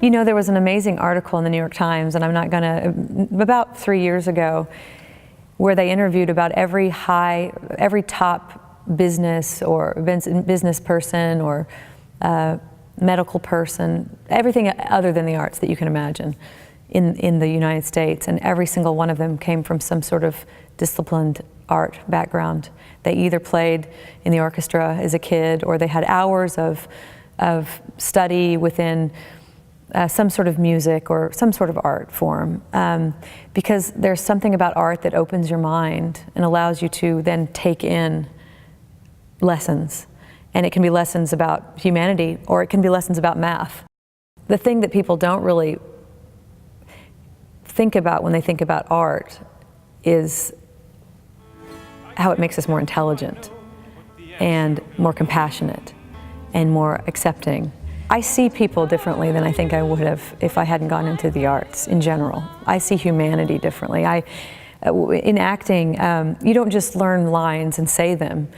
You know, there was an amazing article in the New York Times, and I'm not gonna, about 3 years ago, where they interviewed about every top business or business person or medical person, everything other than the arts that you can imagine in the United States, and every single one of them came from some sort of disciplined art background. They either played in the orchestra as a kid, or they had hours of study within some sort of music or some sort of art form, because there's something about art that opens your mind and allows you to then take in lessons. And it can be lessons about humanity, or it can be lessons about math. The thing that people don't really think about when they think about art is how it makes us more intelligent and more compassionate and more accepting. I see people differently than I think I would have if I hadn't gone into the arts in general. I see humanity differently. In acting, you don't just learn lines and say them.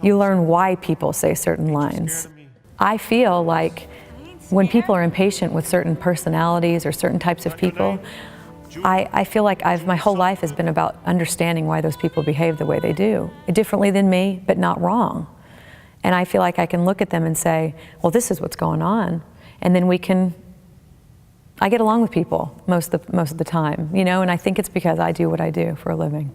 You learn why people say certain lines. I feel like when people are impatient with certain personalities or certain types of people, I feel like my whole life has been about understanding why those people behave the way they do, differently than me, but not wrong. And I feel like I can look at them and say, well, this is what's going on. And then I get along with people most of the time, you know, and I think it's because I do what I do for a living.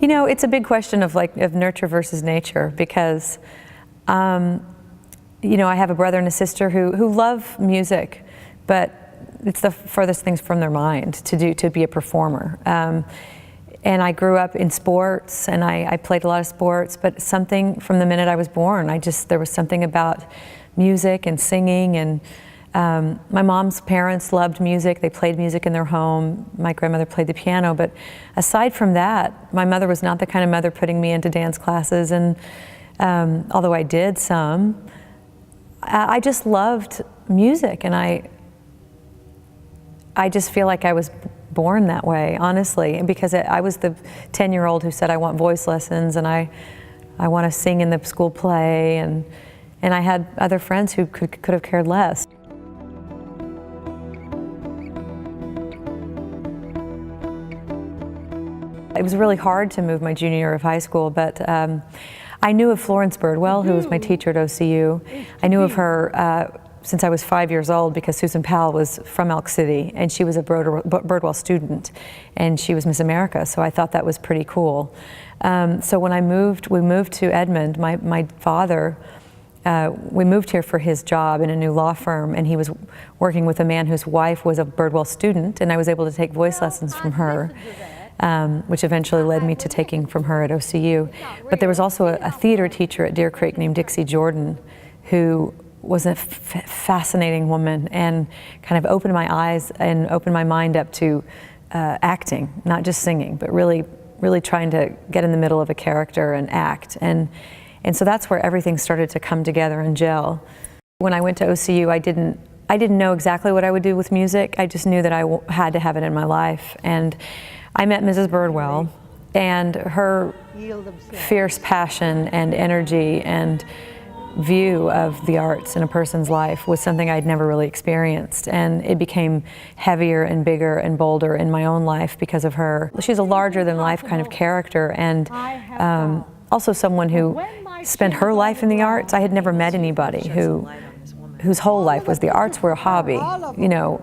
You know, it's a big question of nurture versus nature, because you know, I have a brother and a sister who love music, but it's the furthest things from their mind to be a performer. And I grew up in sports, and I played a lot of sports, but something from the minute I was born, there was something about music and singing, and my mom's parents loved music. They played music in their home. My grandmother played the piano, but aside from that, my mother was not the kind of mother putting me into dance classes, and although I did some, I just loved music, and I just feel like I was born that way, honestly, because I was the 10-year-old who said, I want voice lessons, and I want to sing in the school play, and I had other friends who could have cared less. It was really hard to move my junior year of high school, but I knew of Florence Birdwell, who was my teacher at OCU. I knew of her since I was 5 years old, because Susan Powell was from Elk City, and she was a Birdwell student, and she was Miss America, so I thought that was pretty cool. So when we moved to Edmond, my father, we moved here for his job in a new law firm, and he was working with a man whose wife was a Birdwell student, and I was able to take voice lessons from her. Which eventually led me to taking from her at OCU. But there was also a theater teacher at Deer Creek named Dixie Jordan, who was a fascinating woman, and kind of opened my eyes and opened my mind up to acting, not just singing, but really trying to get in the middle of a character and act. And so that's where everything started to come together and gel. When I went to OCU, I didn't know exactly what I would do with music. I just knew that I had to have it in my life. And I met Mrs. Birdwell, and her fierce passion and energy and view of the arts in a person's life was something I'd never really experienced, and it became heavier and bigger and bolder in my own life because of her. She's a larger-than-life kind of character, and also someone who spent her life in the arts. I had never met anybody whose whole life was the arts were a hobby, you know,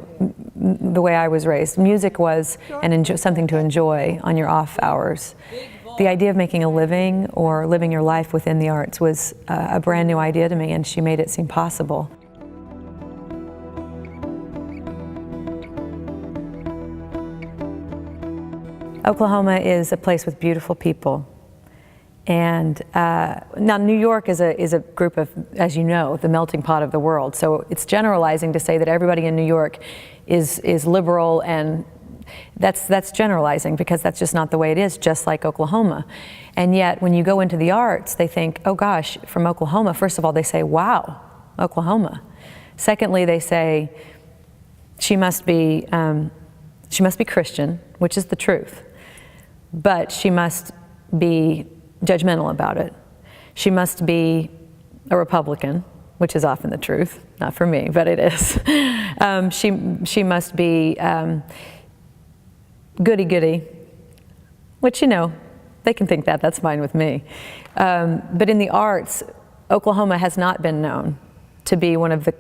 the way I was raised. Music was something to enjoy on your off hours. The idea of making a living or living your life within the arts was a brand new idea to me, and she made it seem possible. Oklahoma is a place with beautiful people. And now New York is a group of, as you know, the melting pot of the world. So it's generalizing to say that everybody in New York is liberal, and that's generalizing, because that's just not the way it is, just like Oklahoma. And yet when you go into the arts, they think, oh gosh, from Oklahoma. First of all, they say, wow, Oklahoma. Secondly, they say she must be Christian, which is the truth, but she must be judgmental about it. She must be a Republican, which is often the truth, not for me, but it is. She must be goody-goody, which, you know, they can think that, that's fine with me. But in the arts, Oklahoma has not been known to be one of the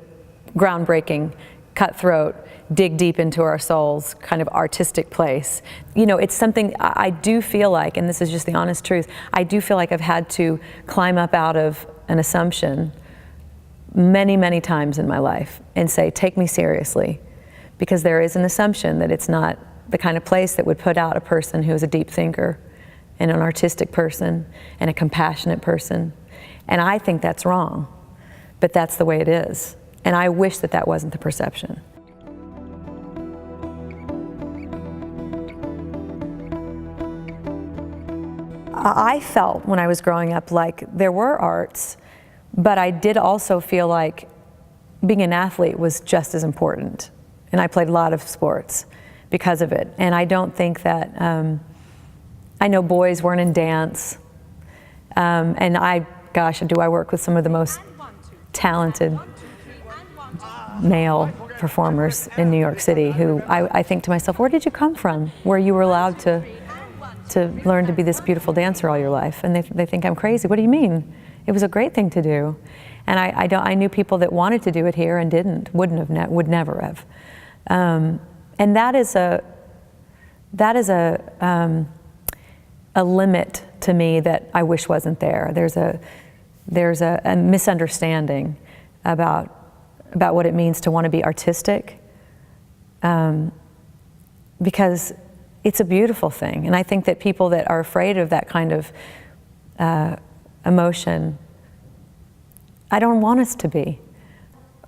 groundbreaking, cutthroat, dig deep into our souls kind of artistic place. You know, it's something I do feel like, and this is just the honest truth, I do feel like I've had to climb up out of an assumption many, many times in my life and say, take me seriously, because there is an assumption that it's not the kind of place that would put out a person who is a deep thinker and an artistic person and a compassionate person. And I think that's wrong, but that's the way it is. And I wish that that wasn't the perception. I felt when I was growing up like there were arts, but I did also feel like being an athlete was just as important. And I played a lot of sports because of it. And I don't think that, I know boys weren't in dance. And gosh, do I work with some of the most talented male performers in New York City who I think to myself, where did you come from? Where you were allowed to learn to be this beautiful dancer all your life? And they think I'm crazy. What do you mean? It was a great thing to do. And I knew people that wanted to do it here and didn't, would never have. And that is a limit to me that I wish wasn't there. There's a misunderstanding about what it means to want to be artistic, because it's a beautiful thing. And I think that people that are afraid of that kind of emotion, I don't want us to be.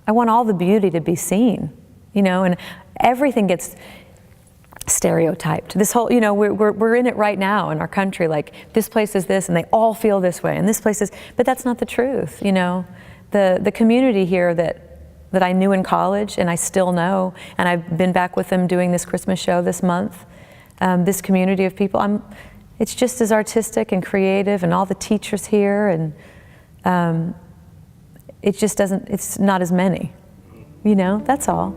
I want all the beauty to be seen, you know, and everything gets stereotyped. This whole, you know, we're in it right now in our country, like this place is this and they all feel this way and this place is, but that's not the truth, you know. The community here that I knew in college and I still know, and I've been back with them doing this Christmas show this month, this community of people, it's just as artistic and creative, and all the teachers here, and it just doesn't, it's not as many, you know, that's all.